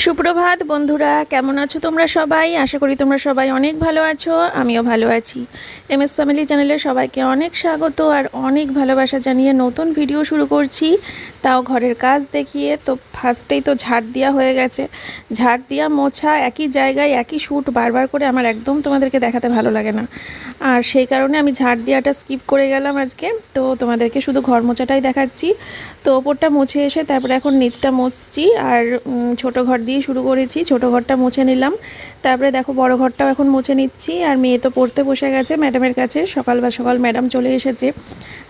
সুপ্রভাত বন্ধুরা, কেমন আছো তোমরা সবাই? আশা করি তোমরা সবাই অনেক ভালো আছো। আমিও ভালো আছি। এমএস ফ্যামিলি চ্যানেলে সবাইকে অনেক স্বাগত আর অনেক ভালোবাসা জানিয়ে নতুন ভিডিও শুরু করছি, তাও ঘরের কাজ দেখিয়ে। তো ফার্স্টেই তো ঝাড় দেওয়া হয়ে গেছে। ঝাড় দেওয়া মোছা একই জায়গায় একই শ্যুট বারবার করে আমার একদম তোমাদেরকে দেখাতে ভালো লাগে না, আর সেই কারণে আমি ঝাড় দেওয়াটা স্কিপ করে গেলাম আজকে। তো তোমাদেরকে শুধু ঘর মোছাটাই দেখাচ্ছি। তো ওপরটা মুছে এসে তারপরে এখন নিচটা মুছছি, আর ছোট ঘর দিয়ে শুরু করেছি। ছোট ঘরটা মুছে নিলাম, তারপরে দেখো বড় ঘরটাও এখন মুছে নিচ্ছি। আর মেয়ে তো পড়তে বসে গেছে ম্যাডামের কাছে, সকাল ম্যাডাম চলে এসেছে।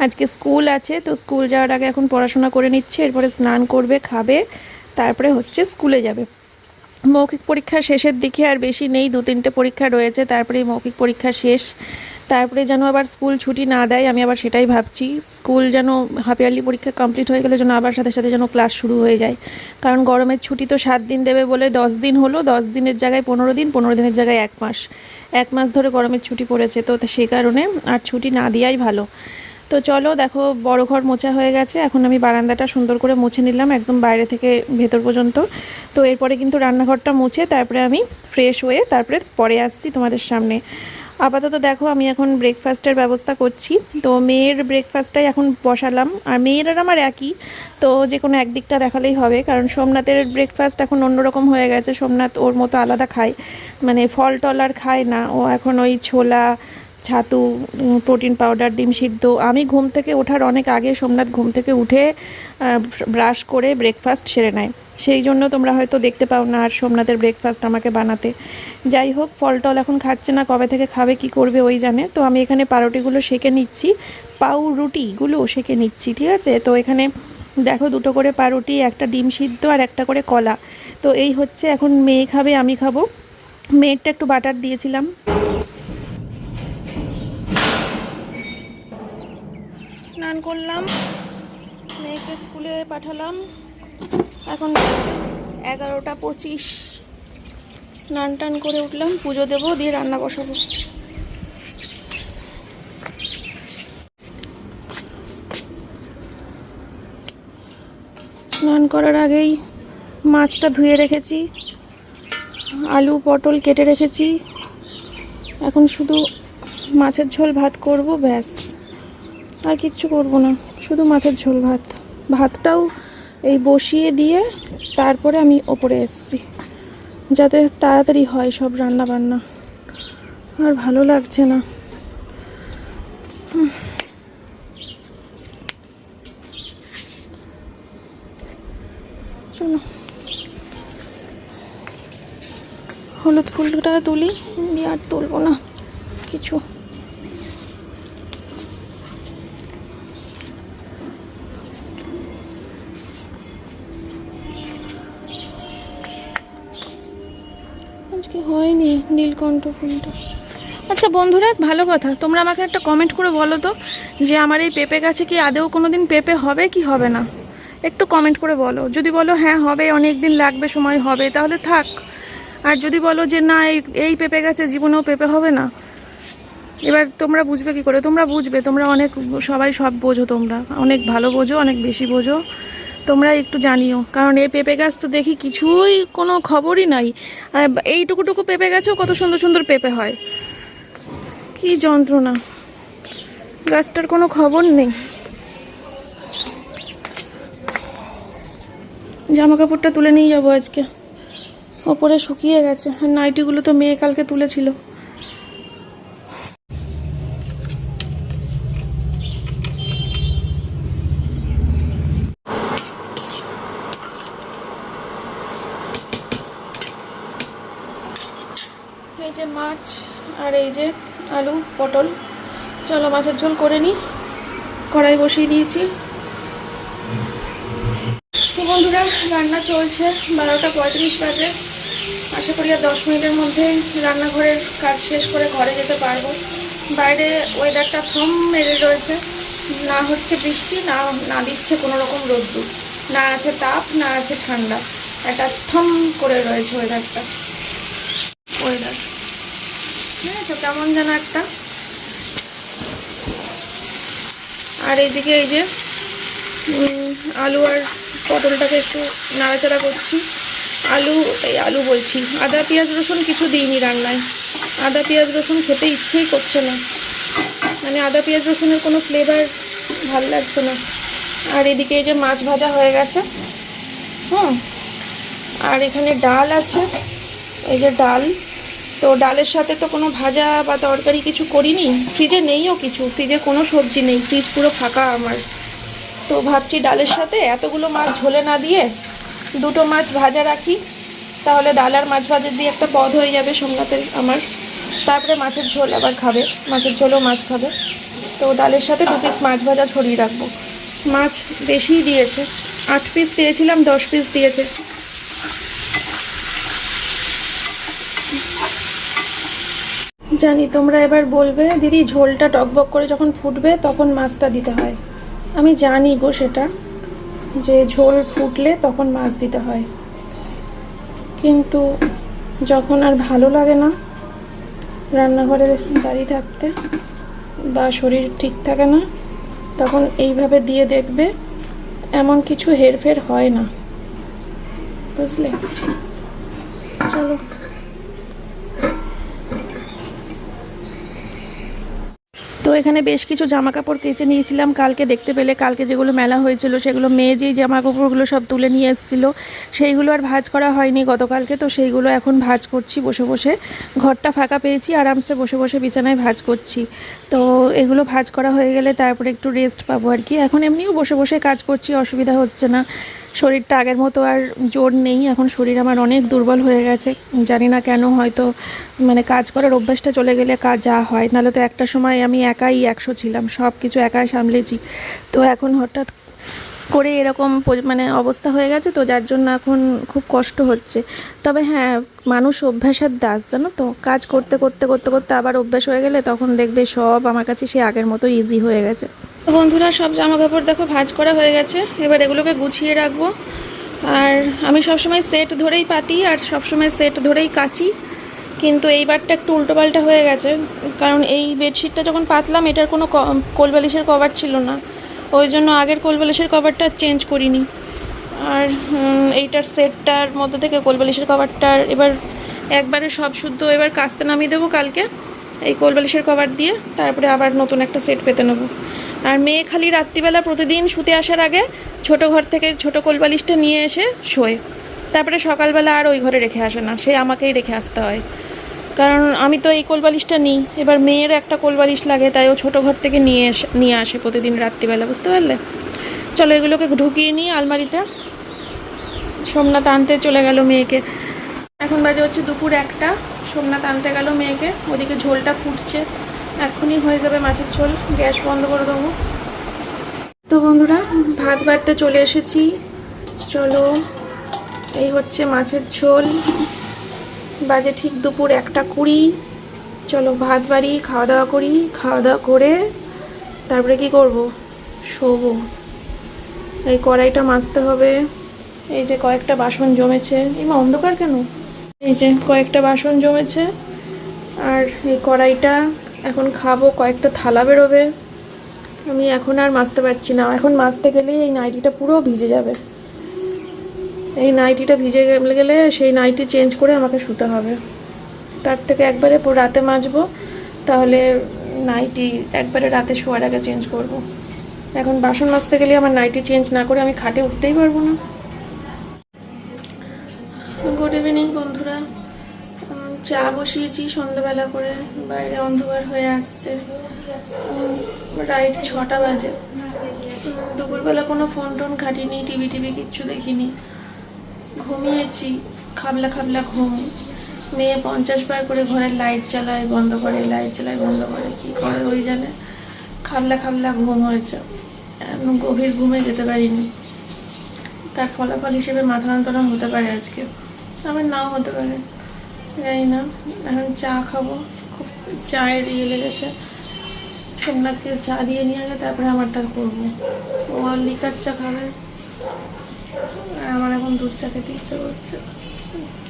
আজকে স্কুল আছে, তো স্কুল যাওয়ার আগে এখন পড়াশোনা করে নিচ্ছে, এরপরে স্নান করবে, খাবে, তারপরে হচ্ছে স্কুলে যাবে। মৌখিক পরীক্ষা শেষের দিকে, আর বেশি নেই, 2-3টে পরীক্ষা রয়েছে, তারপরেই মৌখিক পরীক্ষা শেষ। তারপরে যেন আবার স্কুল ছুটি না দেয়, আমি আবার সেটাই ভাবছি। স্কুল যেন হাফ ইয়ারলি পরীক্ষা কমপ্লিট হয়ে গেলে যেন আবার সাথে সাথে যেন ক্লাস শুরু হয়ে যায়। কারণ গরমের ছুটি তো 7 দিন দেবে বলে 10 দিন হলো, 10 দিনের জায়গায় 15 দিন, 15 দিনের জায়গায় 1 মাস। 1 মাস ধরে গরমের ছুটি পড়েছে, তো সেই কারণে আর ছুটি না দেওয়াই ভালো। তো চলো, দেখো বড় ঘর মোছা হয়ে গেছে। এখন আমি বারান্দাটা সুন্দর করে মুছে নিলাম, একদম বাইরে থেকে ভেতর পর্যন্ত। তো এরপরে কিন্তু রান্নাঘরটা মুছে তারপরে আমি ফ্রেশ হয়ে তারপরে পরে আসছি তোমাদের সামনে। আপাতত দেখো আমি এখন ব্রেকফাস্টের ব্যবস্থা করছি। তো মেয়ের ব্রেকফাস্টটাই এখন বসালাম, আর মেয়ের আর আমার একই, তো যে কোনো একদিকটা দেখালেই হবে। কারণ সোমনাথের ব্রেকফাস্ট এখন অন্যরকম হয়ে গেছে। সোমনাথ ওর মতো আলাদা খায়, মানে ফল টল আর খায় না ও এখন। ওই ছোলা, ছাতু, প্রোটিন পাউডার, ডিম সিদ্ধ। আমি ঘুম থেকে ওঠার অনেক আগে সোমনাথ ঘুম থেকে উঠে ব্রাশ করে ব্রেকফাস্ট সেরে নেয়, সেই জন্য তোমরা হয়তো দেখতে পাও না আর সোমনাথের ব্রেকফাস্ট আমাকে বানাতে। যাই হোক, ফল টল এখন খাচ্ছে না, কবে থেকে খাবে কি করবে ওই জানে। তো আমি এখানে পাউরুটিগুলো সেঁকে নিচ্ছি, পাউরুটিগুলো সেঁকে নিচ্ছি, ঠিক আছে। তো এখানে দেখো 2টো করে পাউরুটি, একটা ডিম সিদ্ধ আর একটা করে কলা। তো এই হচ্ছে, এখন মেয়ে খাবে, আমি খাবো। মেয়েরটা একটু বাটার দিয়েছিলাম। স্নান করলাম, মেয়েকে স্কুলে পাঠালাম। এখন 11টা 25। স্নান টান করে উঠলাম, পুজো দেবো, দিয়ে রান্না বসাবো। স্নান করার আগেই মাছটা ধুয়ে রেখেছি, আলু পটল কেটে রেখেছি। এখন শুধু মাছের ঝোল ভাত করব, ব্যাস, আর কিচ্ছু করব না, শুধু মাছের ঝোল ভাত। ভাতটাও এই বসিয়ে দিয়ে তারপরে আমি ওপরে এসেছি, যাতে তাড়াতাড়ি হয় সব রান্না বান্না। আর ভালো লাগছে না। চলো হলুদ ফুলটা তুলি, দিয়ে আর তুলবো না কিছু। আজকে হয়নি নীলকণ্ঠ ফুলটা। আচ্ছা বন্ধুরা, ভালো কথা, তোমরা আমাকে একটা কমেন্ট করে বলো তো, যে আমার এই পেঁপে গাছে কি আদেও কোনো দিন পেঁপে হবে কি হবে না? একটু কমেন্ট করে বলো। যদি বলো হ্যাঁ হবে, অনেক দিন লাগবে, সময় হবে, তাহলে থাক। আর যদি বলো যে না, এই পেঁপে গাছে জীবনেও পেঁপে হবে না, এবার তোমরা বুঝবে কি করে? তোমরা বুঝবে, তোমরা অনেক, সবাই সব বোঝো, তোমরা অনেক ভালো বোঝো, অনেক বেশি বোঝো, তোমরা একটু জানিও। কারণ এই পেঁপে গাছ তো দেখি কিছুই কোনো খবরই নাই, আর এইটুকুটুকু পেঁপে গাছেও কত সুন্দর সুন্দর পেঁপে হয়। কি যন্ত্রণা, গাছটার কোনো খবর নেই। জামা কাপড়টা তুলে নিয়ে যাবো আজকে, ওপরে শুকিয়ে গেছে। আর নাইটিগুলো তো মেয়ে কালকে তুলেছিল। এই যে মাছ, আর এই যে আলু পটল। চলো মাছের ঝোল করে নিই, কড়াই বসিয়ে দিয়েছি। তো বন্ধুরা, রান্না চলছে, 12টা 35 বাজে। আশা করি আর 10 মিনিটের মধ্যে রান্নাঘরের কাজ শেষ করে ঘরে যেতে পারবো। বাইরে ওয়েদারটা থম মেরে রয়েছে, না হচ্ছে বৃষ্টি, না দিচ্ছে কোনো রকম রোদ্দুর, না আছে তাপ, না আছে ঠান্ডা, একটা থম করে রয়েছে ওয়েদার, বুঝেছো কেমন যেন একটা। আর এইদিকে এই যে আলু আর পটলটাকে একটু নাড়াচাড়া করছি। আলু, এই আলু বলছি, আদা পেঁয়াজ রসুন কিছু দিইনি রান্নায়। আদা পেঁয়াজ রসুন খেতে ইচ্ছেই করছে না, মানে আদা পেঁয়াজ রসুনের কোনো ফ্লেভার ভালো লাগছে না। আর এদিকে এই যে মাছ ভাজা হয়ে গেছে, আর এখানে ডাল আছে, এই যে ডাল। তো ডালের সাথে তো কোনো ভাজা বা তরকারি কিছু করিনি, ফ্রিজে নেইও কিছু, ফ্রিজে কোনো সবজি নেই, ফ্রিজ পুরো ফাঁকা আমার। তো ভাবছি ডালের সাথে এতগুলো মাছ ঝোলে না দিয়ে দুটো মাছ ভাজা রাখি, তাহলে ডাল আর মাছ ভাজা দিয়ে একটা পদ হয়ে যাবে সোমনাথের আমার। তারপরে মাছের ঝোল আবার খাবে, মাছের ঝোলও মাছ খাবে। তো ডালের সাথে 2 পিস মাছ ভাজা ছড়িয়ে রাখবো। মাছ বেশিই দিয়েছে, 8 পিস চেয়েছিলাম, 10 পিস দিয়েছে। জানি তোমরা এবার বলবে দিদি ঝোলটা টকবক করে যখন ফুটবে তখন মাছটা দিতে হয়। আমি জানি গো সেটা, যে ঝোল ফুটলে তখন মাছ দিতে হয়, কিন্তু যখন আর ভালো লাগে না রান্নাঘরে দাঁড়িয়ে থাকতে বা শরীর ঠিক থাকে না, তখন এইভাবে দিয়ে দেখবে এমন কিছু হেরফের হয় না, বুঝলে? চলো। তো এখানে বেশ কিছু জামা কাপড় কেচে নিয়েছিলাম কালকে, দেখতে পেলে কালকে যেগুলো মেলা হয়েছিল সেগুলো মেয়ে যেই জামা কাপড়গুলো সব তুলে নিয়ে এসেছিলো সেইগুলো আর ভাঁজ করা হয়নি গতকালকে। তো সেইগুলো এখন ভাঁজ করছি বসে বসে, ঘরটা ফাঁকা পেয়েছি, আরামসে বসে বসে বিছানায় ভাঁজ করছি। তো এগুলো ভাঁজ করা হয়ে গেলে তারপরে একটু রেস্ট পাবো আর কি। এখন এমনিও বসে বসে কাজ করছি, অসুবিধা হচ্ছে না। শরীরটা আগের মতো আর জোর নেই, এখন শরীর আমার অনেক দুর্বল হয়ে গেছে, জানি না কেন, হয়তো মানে কাজ করার অভ্যাসটা চলে গেলে কাজ যা হয়, নাহলে তো একটা সময় আমি একাই 100 ছিলাম, সব কিছু একাই সামলেছি। তো এখন হঠাৎ করে এরকম মানে অবস্থা হয়ে গেছে, তো যার জন্য এখন খুব কষ্ট হচ্ছে। তবে হ্যাঁ, মানুষ অভ্যাসের দাস, জানো তো, কাজ করতে করতে করতে করতে আবার অভ্যাস হয়ে গেলে তখন দেখবে সব আমার কাছে সে আগের মতো ইজি হয়ে গেছে। তো বন্ধুরা, সব জামা কাপড় দেখো ভাঁজ করা হয়ে গেছে, এবার এগুলোকে গুছিয়ে রাখবো। আর আমি সবসময় সেট ধরেই পাতি আর সবসময় সেট ধরেই কাচি, কিন্তু এইবারটা একটু উল্টোপাল্টা হয়ে গেছে, কারণ এই বেডশিটটা যখন পাতলাম এটার কোনো কোলবালিশের কভার ছিল না, ওই জন্য আগের কোলবালিশের কভারটা চেঞ্জ করিনি। আর এইটার সেটটার মধ্যে থেকে কোলবালিশের কভারটার এবার একবারে সব শুদ্ধ এবার কাচতে নামিয়ে দেবো কালকে এই কোলবালিশের কভার দিয়ে, তারপরে আবার নতুন একটা সেট পেতে নেবো। আর মেয়ে খালি রাত্রিবেলা প্রতিদিন শুতে আসার আগে ছোটো ঘর থেকে ছোটো কোলবালিশটা নিয়ে এসে শোয়, তারপরে সকালবেলা আর ওই ঘরে রেখে আসে না, সে আমাকেই রেখে আসতে হয়, কারণ আমি তো এই কোলবালিশটা নিই। এবার মেয়ের একটা কোলবালিশ লাগে, তাই ও ছোটো ঘর থেকে নিয়ে আসে প্রতিদিন রাত্রিবেলা, বুঝতে পারলে? চলো এগুলোকে ঢুকিয়ে নিই আলমারিটা। সোমনাথ আনতে চলে গেল মেয়েকে, এখন বাজে হচ্ছে দুপুর 1টা। সোমনাথ আনতে গেল মেয়েকে, ওদিকে ঝোলটা ফুটছে, এক্ষুনি হয়ে যাবে মাছের ঝোল, গ্যাস বন্ধ করে দেবো। তো বন্ধুরা, ভাত বাড়তে চলে এসেছি, চলো। এই হচ্ছে মাছের ঝোল, বাজে ঠিক দুপুর 1:20। চলো ভাত বাড়ি, খাওয়া দাওয়া করি, খাওয়া দাওয়া করে তারপরে কি করব, শোবো। এই কড়াইটা মাজতে হবে, এই যে কয়েকটা বাসন জমেছে, এমা অন্ধকার কেন, এই যে কয়েকটা বাসন জমেছে, আর এই কড়াইটা এখন খাবো, কয়েকটা থালা বেরোবে। আমি এখন আর মাজতে পারছি না, এখন মাজতে গেলেই এই নাইটিটা পুরো ভিজে যাবে, এই নাইটিটা ভিজে গেলে সেই নাইটি চেঞ্জ করে আমাকে শুতে হবে, তার থেকে একবারে রাতে মাজবো, তাহলে নাইটি একবারে রাতে শোয়ার আগে চেঞ্জ করব। এখন বাসন মাজতে গেলে আমার নাইটি চেঞ্জ না করে আমি খাটে উঠতেই পারবো না। গুড ইভিনিং বন্ধুরা, চা বসিয়েছি সন্ধ্যাবেলা করে, বাইরে অন্ধকার হয়ে আসছে, রাইট 6টা বাজে। দুপুরবেলা কোনো ফোন টোন ঘাটিনি, টিভি কিচ্ছু দেখিনি, ঘুমিয়েছি, খাবলা খাবলা ঘুম। মেয়ে 50 বার করে ঘরের লাইট জ্বালায় বন্ধ করে, লাইট জ্বালায় বন্ধ করে, কী করে ওই জানে, খাবলা খাবলা ঘুম হয়েছে, গভীর ঘুমে যেতে পারিনি। তার ফলাফল হিসেবে মাথা যন্ত্রণা হতে পারে আজকে, আবার নাও হতে পারে, জানি না। এখন চা খাবো, খুব চায়ের লেগেছে, সোমনাথকে চা দিয়ে নিয়ে আগে তারপরে আমারটা করবো, ও আর লিকার চা খাবে, আর আমার এখন দুধ চা খেতে ইচ্ছা করছে।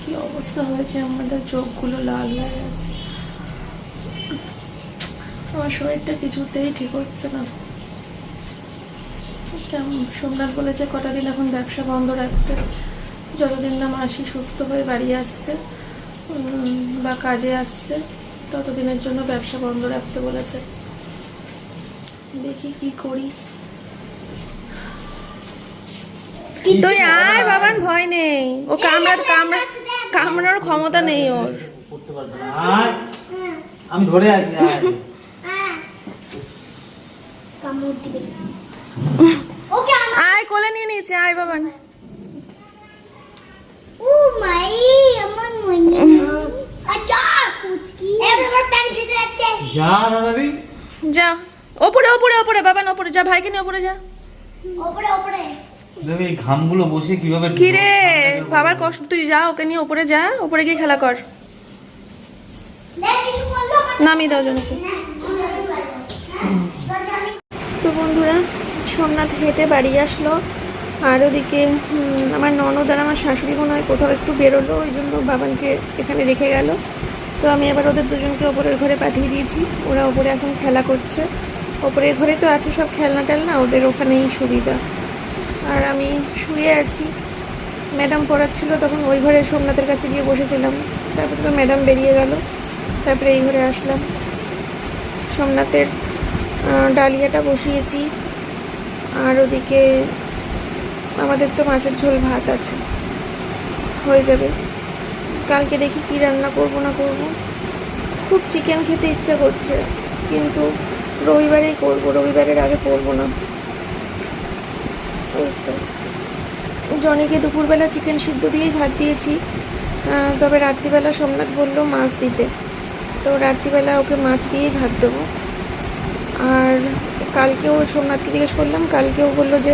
কি অবস্থা হয়েছে আমাদের, চোখগুলো লাল হয়ে গেছে, আমার শরীরটা কিছুতেই ঠিক হচ্ছে না। কেমন সোমনাথ বলেছে কটা দিন এখন ব্যবসা বন্ধ রাখতে, যতদিন না মাসি সুস্থ হয়ে বাড়ি আসছে বা কাজে আসছে ততদিনের জন্য ব্যবসা বন্ধ রাখতে বলেছে। দেখি কি করি। তুই আয় বাবান, ভয় নেই, ও কামড়ানোর ক্ষমতা নেই ওর। আমি ধরে আছি। আয় কোলে নিয়ে নিয়েছে, আয় বাবান। যা ওপরে ওপরে ওপরে বাবান, ওপরে যা, ভাইকে নিয়ে ওপরে যা। এই ঘামগুলো বসে কিভাবে কি রে বাবার কষ্ট, তুই যা ওকে নিয়ে ওপরে যা, ওপরে গিয়ে খেলা কর। নামিয়ে দাও জনকে। তো বন্ধুরা, সোমনাথ হেঁটে বাড়ি আসলো, আর ওদিকে আমার ননদ আর আমার শাশুড়ি মনে হয় কোথাও একটু বেরোলো, ওই জন্য বাবানকে এখানে রেখে গেল। তো আমি এবার ওদের দুজনকে ওপরের ঘরে পাঠিয়ে দিয়েছি, ওরা ওপরে এখন খেলা করছে। ওপরের ঘরে তো আছে সব খেলনা টেলনা, ওদের ওখানেই সুবিধা। আর আমি শুয়ে আছি, ম্যাডাম পড়াচ্ছিল, তখন ওই ঘরে সোমনাথের কাছে গিয়ে বসেছিলাম। তারপরে তো ম্যাডাম বেরিয়ে গেল, তারপরে এই ঘরে আসলাম। সোমনাথের ডালিয়াটা বসিয়েছি, আর ওদিকে আমাদের তো মাছের ঝোল ভাত আছে, হয়ে যাবে। কালকে দেখি কি রান্না করব না করব। খুব চিকেন খেতে ইচ্ছা করছে, কিন্তু রবিবারেই করব, রবিবারের আগে করব না। ওই তো জনিকে দুপুরবেলা চিকেন সিদ্ধ দিয়েই ভাত দিয়েছি, তবে রাত্রিবেলা সোমনাথ বললো মাছ দিতে, তো রাত্রিবেলা ওকে মাছ দিয়েই ভাত দেবো। আর কালকেও সোমনাথকে জিজ্ঞেস করলাম, কালকেও বললো যে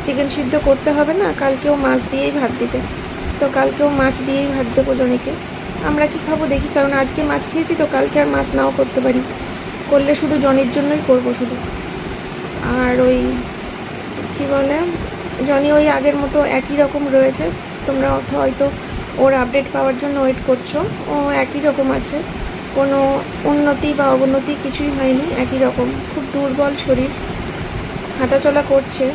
চিকেন সিদ্ধ করতে হবে না, কালকেও মাছ দিয়েই ভাত দিতে, তো কালকেও মাছ দিয়েই ভাত দেবো জনিকে। আমরা কি খাবো দেখি, কারণ আজকে মাছ খেয়েছি, তো কালকে আর মাছ নাও করতে পারি, করলে শুধু জনির জন্যই করব শুধু। আর ওই কি বলে, জনি ওই আগের মতো একই রকম রয়েছে, তোমরা হয়তো ওর আপডেট পাওয়ার জন্য ওয়েট করছো, ও একই রকম আছে, কোনো উন্নতি বা অবনতি কিছুই হয়নি, একই রকম। খুব দুর্বল শরীর, হাঁটাচলা করছে,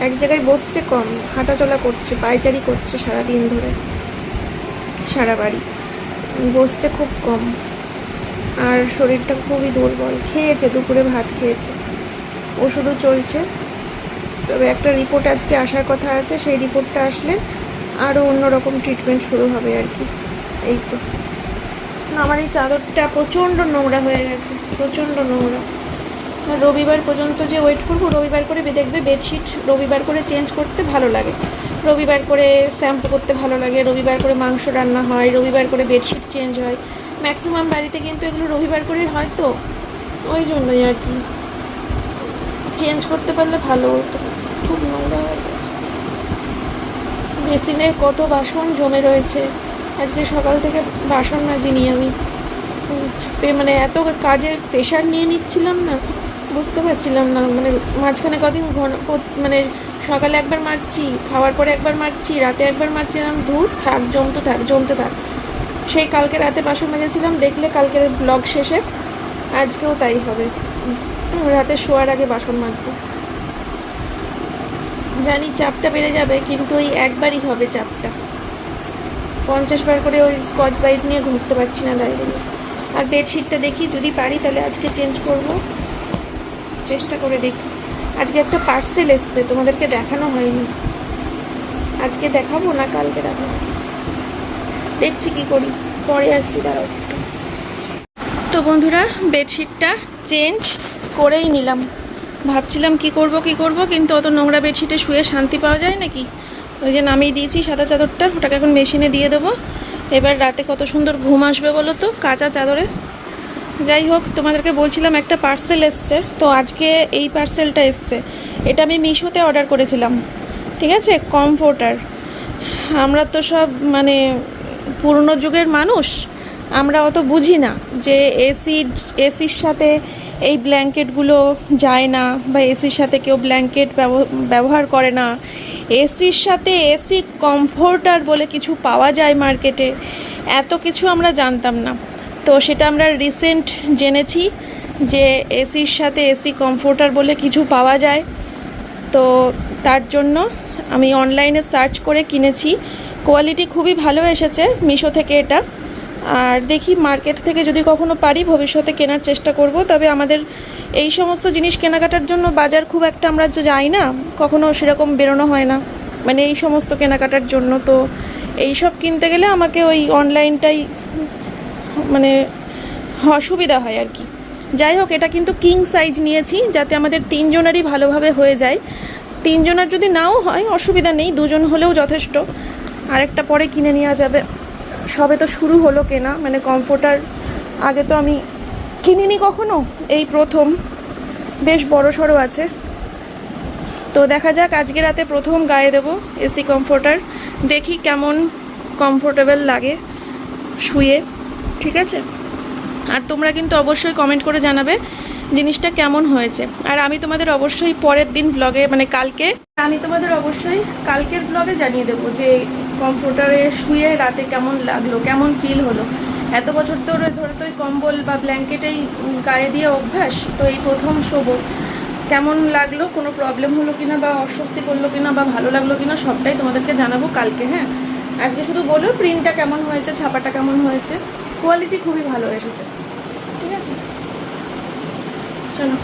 এক জায়গায় বসছে কম, হাঁটাচলা করছে, পায়চারি করছে সারাদিন ধরে, সারা বাড়ি বসছে খুব কম, আর শরীরটা খুবই দুর্বল। খেয়েছে, দুপুরে ভাত খেয়েছে, ওষুধও চলছে। তবে একটা রিপোর্ট আজকে আসার কথা আছে, সেই রিপোর্টটা আসলে আরও অন্যরকম ট্রিটমেন্ট শুরু হবে আর কি। এই তো আমার এই চাদরটা প্রচণ্ড নোংরা হয়ে গেছে, প্রচণ্ড নোংরা। রবিবার পর্যন্ত যে ওয়েট করবো, রবিবার করে দেখবে বেডশিট রবিবার করে চেঞ্জ করতে ভালো লাগে, রবিবার করে শ্যাম্পু করতে ভালো লাগে, রবিবার করে মাংস রান্না হয়, রবিবার করে বেডশিট চেঞ্জ হয়, ম্যাক্সিমাম বাড়িতে কিন্তু এগুলো রবিবার করেই হয়, তো ওই জন্যই আর কি চেঞ্জ করতে পারলে ভালো হতো। খুব নোংরা হয়ে গেছে, বেসিনে কত বাসন জমে রয়েছে, আজকে সকাল থেকে বাসন মাজিনি আমি, মানে এত কাজের প্রেশার নিয়ে নিচ্ছিলাম না, বুঝতে পারছিলাম না, মানে মাঝখানে কদিন মানে সকালে একবার মারছি, খাওয়ার পরে একবার মারছি, রাতে একবার মারছিলাম, ধূর থাক, জমতে থাক। সেই কালকে রাতে বাসন মেজেছিলাম, দেখলে কালকের ব্লগ শেষে, আজকেও তাই হবে, রাতে শোয়ার আগে বাসন মাজবো। জানি চাপটা বেড়ে যাবে, কিন্তু ওই একবারই হবে চাপটা, 50 বার করে ওই স্কচ ব্রাইট নিয়ে ঘুষতে পারছি না দাঁড়িয়ে। আর বেডশিটটা দেখি যদি পারি তাহলে আজকে চেঞ্জ করব, চেষ্টা করে দেখি। আজকে একটা পার্সেল এসছে, তোমাদেরকে দেখানো হয়নি, আজকে দেখাবো না কালকে দেখাবো, দেখছি কি করি, পরে আসছি দাঁড়াও একটু। তো বন্ধুরা, বেডশিটটা চেঞ্জ করেই নিলাম, ভাবছিলাম কি করব, কিন্তু অত নোংরা বেডশিটে শুয়ে শান্তি পাওয়া যায় নাকি, ওই যে নামিয়ে দিয়েছি সাদা চাদরটা, ওটাকে এখন মেশিনে দিয়ে দেবো। এবার রাতে কত সুন্দর ঘুম আসবে বলো তো কাঁচা চাদরে। যাই হোক, তোমাদেরকে বলছিলাম একটা পার্সেল এসছে, তো আজকে এই পার্সেলটা এসছে, এটা আমি মিশোতে অর্ডার করেছিলাম, ঠিক আছে, কমফোর্টার। আমরা তো সব মানে পুরনো যুগের মানুষ, আমরা অত বুঝি না যে এসির সাথে এই ব্ল্যাঙ্কেটগুলো যায় না, বা এসির সাথে কেউ ব্ল্যাঙ্কেট ব্যবহার করে না, এসির সাথে এসি কমফোর্টার বলে কিছু পাওয়া যায় মার্কেটে, এত কিছু আমরা জানতাম না। তো সেটা আমরা রিসেন্ট জেনেছি যে এসির সাথে এসি কমফোর্টার বলে কিছু পাওয়া যায়। তো তার জন্য আমি অনলাইনে সার্চ করে কিনেছি, কোয়ালিটি খুবই ভালো এসেছে মিশো থেকে এটা। আর দেখি মার্কেট থেকে যদি কখনো পারি ভবিষ্যতে কেনার চেষ্টা করব। তবে আমাদের এই সমস্ত জিনিস কেনাকাটার জন্য বাজার খুব একটা আমরা যাই না, কখনো সেরকম বেরোনো হয় না, মানে এই সমস্ত কেনাকাটার জন্য। তো এই সব কিনতে গেলে আমাকে ওই অনলাইনটাই মানে সুবিধা হয় আর কি। যাই হোক, এটা কিন্তু কিং সাইজ নিয়েছি যাতে আমাদের তিনজনেরই ভালোভাবে হয়ে যায়। তিনজনের যদি নাও হয় অসুবিধা নেই, দুজন হলেও যথেষ্ট। আরেকটা পরে কিনে নেওয়া যাবে। সবে তো শুরু হলো কেনা, মানে কমফোর্টার আগে তো আমি কিনিনি কখনো, এই প্রথম। বেশ বড় সড়ো আছে। তো দেখা যাক, আজকে রাতে প্রথম গায়ে দেবো এসি কমফোর্টার, দেখি কেমন কমফোর্টেবল লাগে শুয়ে। ঠিক আছে, আর তোমরা কিন্তু অবশ্যই কমেন্ট করে জানাবে জিনিসটা কেমন হয়েছে। আর আমি তোমাদের অবশ্যই পরের দিন ব্লগে, মানে কালকে আমি তোমাদের অবশ্যই কালকের ব্লগে জানিয়ে দেবো যে কমফোর্টারে শুয়ে রাতে কেমন লাগলো, কেমন ফিল হলো। এত বছর ধরে তো ওই কম্বল বা ব্ল্যাঙ্কেটেই গায়ে দিয়ে অভ্যাস, তো এই প্রথম শোবো। কেমন লাগলো, কোনো প্রবলেম হলো কিনা বা অস্বস্তি করলো কিনা বা ভালো লাগলো কিনা সবটাই তোমাদেরকে জানাবো কালকে। হ্যাঁ, আজকে শুধু বলো প্রিন্টটা কেমন হয়েছে, ছাপাটা কেমন হয়েছে। কোয়ালিটি খুবই ভালো এসেছে। ঠিক আছে, চলো।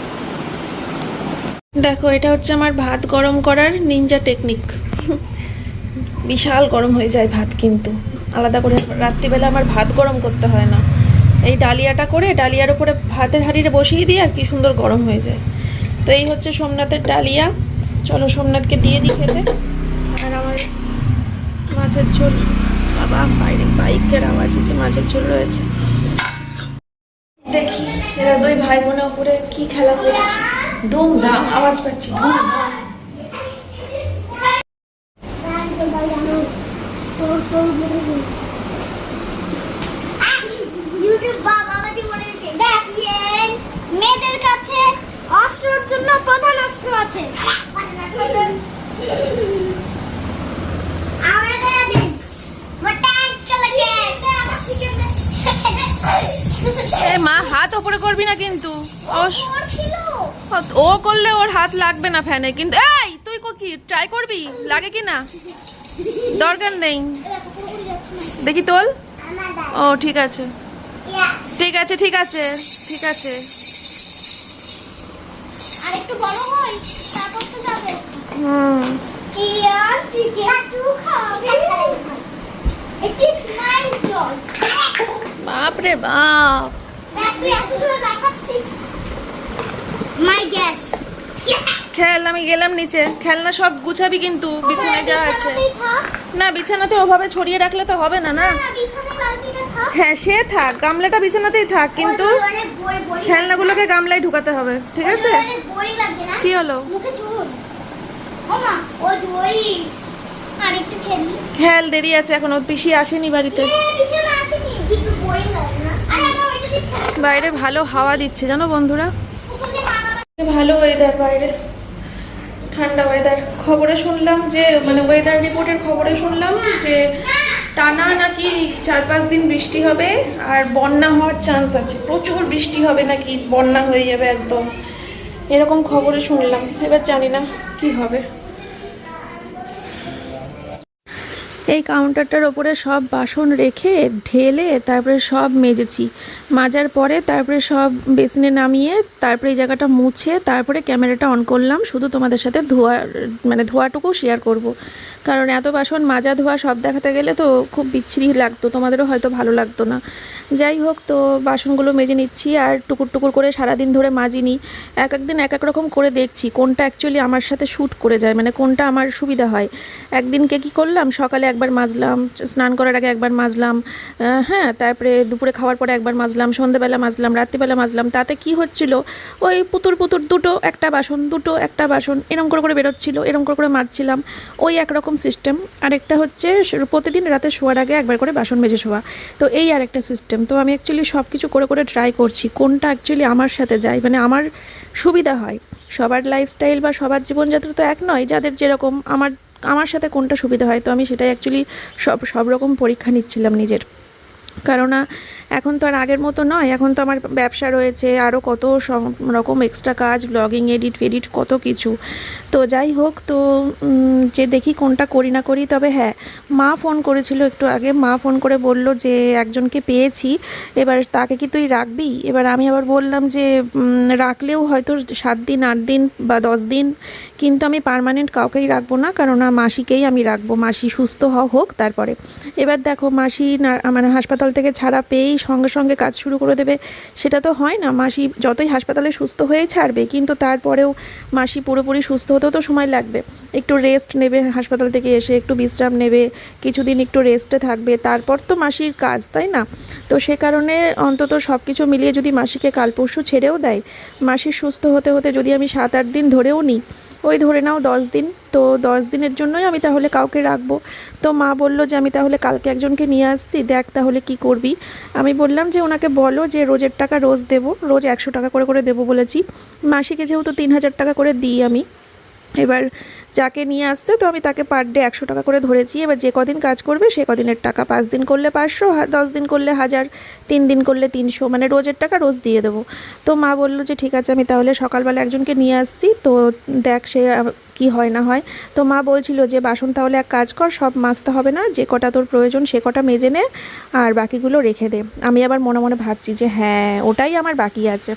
দেখো, এটা হচ্ছে আমার ভাত গরম করার নিনজা টেকনিক। বিশাল গরম হয়ে যায় ভাত, কিন্তু আলাদা করে রাত্রিবেলা আমার ভাত গরম করতে হয় না। এই ডালিয়াটা করে ডালিয়ার উপরে ভাতের হাঁড়িটা বসিয়ে দিই আর কি সুন্দর গরম হয়ে যায়। তো এই হচ্ছে সোমনাথের ডালিয়া। চলো সোমনাথকে দিয়ে দিই খেতে। আর আমার মাছের ঝোল, বাবা বাইরে বাইকের আওয়াজ, যে মাছের ঝোল রয়েছে। দেখি এরা দুই ভাই বোনের উপরে কি খেলা করছে, ধুমধাম আওয়াজ পাচ্ছি, ধুমধাম। মেয়েদের কাছে অস্ত্রের জন্য প্রধান অস্ত্র আছে। এ মা, হাত ওপরে করবি না কিন্তু। ও করলে ওর হাত লাগবে না ফ্যানে কিন্তু। এই তুই কি ট্রাই করবি, লাগে কি না? দরকার নেই, দেখি তোল। ও ঠিক আছে, ঠিক আছে, ঠিক আছে, ঠিক আছে। আরেকটু বড় হই তারপর তো যাবে। হুম, ইয়ার চিকেন টু খাবে। এটি স্মাইল জল। বাপ রে বাপ, তুই এত দূরে দেখাচ্ছিস। মাই গ্যাস। খেল, আমি গেলাম নিচে। খেলনা সব গুছাবি কিন্তু, বিছানায় যা আছে। না, বিছানাতে ওভাবে ছড়িয়ে রাখলে তো হবে না। না, হ্যাঁ সে থাক, গামলাটা বিছানাতেই থাক, কিন্তু খেলনাগুলোকে গামলায় ঢুকাতে হবে। ঠিক আছে, কি হলো? খেল, দেরি আছে এখনো, পিসি আসেনি বাড়িতে। বাইরে ভালো হাওয়া দিচ্ছে জানো বন্ধুরা, ভালো ওয়েদার, বাইরে ঠান্ডা ওয়েদার। খবরে শুনলাম যে, মানে ওয়েদার রিপোর্টের খবরে শুনলাম যে টানা নাকি 4-5 দিন বৃষ্টি হবে আর বন্যা হওয়ার চান্স আছে। প্রচুর বৃষ্টি হবে নাকি, বন্যা হয়ে যাবে একদম, এরকম খবরে শুনলাম। এবার জানি না কি হবে। এই কাউন্টারটার ওপরে সব বাসন রেখে ঢেলে তারপরে সব মেজেছি। মাজার পরে তারপরে সব বেসিনে নামিয়ে তারপরে এই জায়গাটা মুছে তারপরে ক্যামেরাটা অন করলাম, শুধু তোমাদের সাথে ধোয়াটুকু শেয়ার করব। কারণ এত বাসন মাজা ধোয়া সব দেখাতে গেলে তো খুব বিচ্ছিরি লাগতো, তোমাদেরও হয়তো ভালো লাগতো না। যাই হোক, তো বাসনগুলো মেজে নিচ্ছি আর টুকুর টুকুর করে সারাদিন ধরে মাজিনি। এক একদিন এক এক রকম করে দেখছি কোনটা অ্যাকচুয়ালি আমার সাথে শ্যুট করে যায়, মানে কোনটা আমার সুবিধা হয়। একদিনকে কী করলাম, সকালে একবার মাজলাম, স্নান করার আগে একবার মাজলাম, হ্যাঁ, তারপরে দুপুরে খাওয়ার পরে একবার মাজলাম, সন্ধ্যেবেলা মাজলাম, রাত্রিবেলা মাজলাম। তাতে কি হচ্ছিল, ওই পুতুর দুটো একটা বাসন এরম করে বেরোচ্ছিল, এরম করে মাজছিলাম। ওই একরকম সিস্টেম। আরেকটা হচ্ছে প্রতিদিন রাতে শোয়ার আগে একবার করে বাসন মেজে শোয়া। তো এই আরেকটা সিস্টেম। তো আমি অ্যাকচুয়ালি সব কিছু করে ট্রাই করছি কোনটা অ্যাকচুয়ালি আমার সাথে যায়, মানে আমার সুবিধা হয়। সবার লাইফস্টাইল বা সবার জীবনযাত্রা তো এক নয়, যাদের যেরকম, আমার সাথে কোনটা সুবিধা হয়। তো আমি সেটাই অ্যাকচুয়ালি সব রকম পরীক্ষা নিচ্ছিলাম নিজের। কেননা এখন তো আর আগের মতো নয়, এখন তো আমার ব্যবসা রয়েছে, আরও কত সব রকম এক্সট্রা কাজ, ব্লগিং, এডিট কত কিছু। তো যাই হোক, তো যে দেখি কোনটা করি না করি। তবে হ্যাঁ, মা ফোন করেছিল একটু আগে, মা ফোন করে বলল যে একজনকে পেয়েছি, এবার তাকে কি তুই রাখবি? এবার আমি আবার বললাম যে রাখলেও হয়তো 7 দিন 8 দিন বা 10 দিন, কিন্তু আমি পার্মানেন্ট কাউকেই রাখবো না, কেননা মাসিকেই আমি রাখবো, মাসি সুস্থ হোক তারপরে। এবার দেখো, মাসি না মানে হাসপাতাল থেকে ছাড়া পেয়েই সঙ্গে সঙ্গে কাজ শুরু করে দেবে, সেটা তো হয় না। মাসি যতই হাসপাতালে সুস্থ হয়েই ছাড়বে, কিন্তু তারপরেও মাসি পুরোপুরি সুস্থ হতেও তো সময় লাগবে। একটু রেস্ট নেবে, হাসপাতাল থেকে এসে একটু বিশ্রাম নেবে, কিছুদিন একটু রেস্টে থাকবে, তারপর তো মাসির কাজ, তাই না? তো সে কারণে অন্তত সব কিছু মিলিয়ে যদি মাসিকে কাল পরশু ছেড়েও দেয়, মাসির সুস্থ হতে হতে যদি আমি 7-8 দিন ধরেও নিই, ওই ধরে নাও 10 দিন, তো 10 দিনের জন্যই আমি তাহলে কাউকে রাখবো। তো মা বললো যে আমি তাহলে কালকে একজনকে নিয়ে আসছি, দেখ তাহলে কি করবি। আমি বললাম যে ওনাকে বলো যে রোজের টাকা রোজ দেবো, রোজ 100 টাকা করে দেবো বলেছি। মাসিকে যেহেতু 3000 টাকা করে দিই আমি, এবার যাকে নিয়ে আসছে তো আমি তাকে পার ডে 100 টাকা করে ধরেছি। এবার যে কদিন কাজ করবে সে কদিনের টাকা, 5 দিন করলে 500, 10 দিন করলে 1000, 3 দিন করলে 300, মানে রোজের টাকা রোজ দিয়ে দেবো। তো মা বললো যে ঠিক আছে, আমি তাহলে সকালবেলা একজনকে নিয়ে আসছি, তো দেখ সে কি হয় না হয়। তো মা বলছিল যে বাসন তাহলে এক কাজ কর, সব মাজতে হবে না, যে কটা তোর প্রয়োজন সে কটা মেজে নে, আর বাকিগুলো রেখে দে। আমি আবার মনে মনে ভাবছি যে হ্যাঁ, ওটাই আমার বাকি আছে।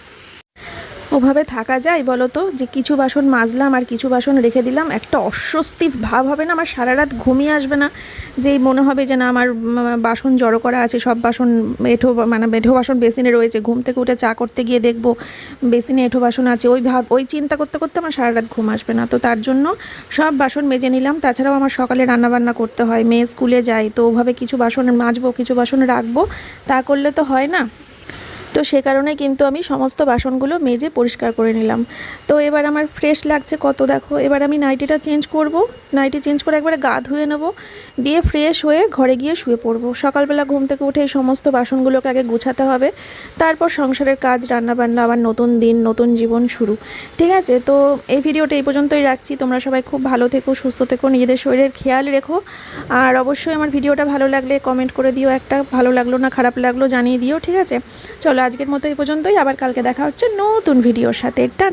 ওভাবে থাকা যায় বলো তো, যে কিছু বাসন মাজলাম আর কিছু বাসন রেখে দিলাম, একটা অস্বস্তি ভাব হবে না? আমার সারা রাত ঘুমিয়ে আসবে না? যেই মনে হবে যে না, আমার বাসন জড়ো করা আছে, সব বাসন মেঠো বাসন বেসিনে রয়েছে, ঘুম থেকে উঠে চা করতে গিয়ে দেখবো বেসিনে এঁঠো বাসন আছে, ওই চিন্তা করতে করতে আমার সারা রাত ঘুম আসবে না। তো তার জন্য সব বাসন মেজে নিলাম। তাছাড়াও আমার সকালে রান্নাবান্না করতে হয়, মেয়ে স্কুলে যায়, তো ওভাবে কিছু বাসন মাজবো, কিছু বাসন রাখবো, তা করলে তো হয় না। তো সে কারণে কিন্তু আমি সমস্ত বাসনগুলো মেজে পরিষ্কার করে নিলাম। তো এবার আমার ফ্রেশ লাগছে কত, দেখো। এবার আমি নাইটিটা চেঞ্জ করব, নাইটি চেঞ্জ করে একবারে গা ধুয়ে নেব, দিয়ে ফ্রেশ হয়ে ঘরে গিয়ে শুয়ে পড়বো। সকালবেলা ঘুম থেকে উঠে এই সমস্ত বাসনগুলোকে আগে গুছাতে হবে, তারপর সংসারের কাজ, রান্নাবান্না, আবার নতুন দিন, নতুন জীবন শুরু। ঠিক আছে, তো এই ভিডিওটা এই পর্যন্তই রাখছি। তোমরা সবাই খুব ভালো থেকো, সুস্থ থেকো, নিজেদের শরীরের খেয়াল রেখো। আর অবশ্যই আমার ভিডিওটা ভালো লাগলে কমেন্ট করে দিও, একটা ভালো লাগলো না খারাপ লাগলো জানিয়ে দিও। ঠিক আছে, চলো আজকের মতো এই পর্যন্তই, আবার কালকে দেখা হচ্ছে নতুন ভিডিওর সাথে। টাটা।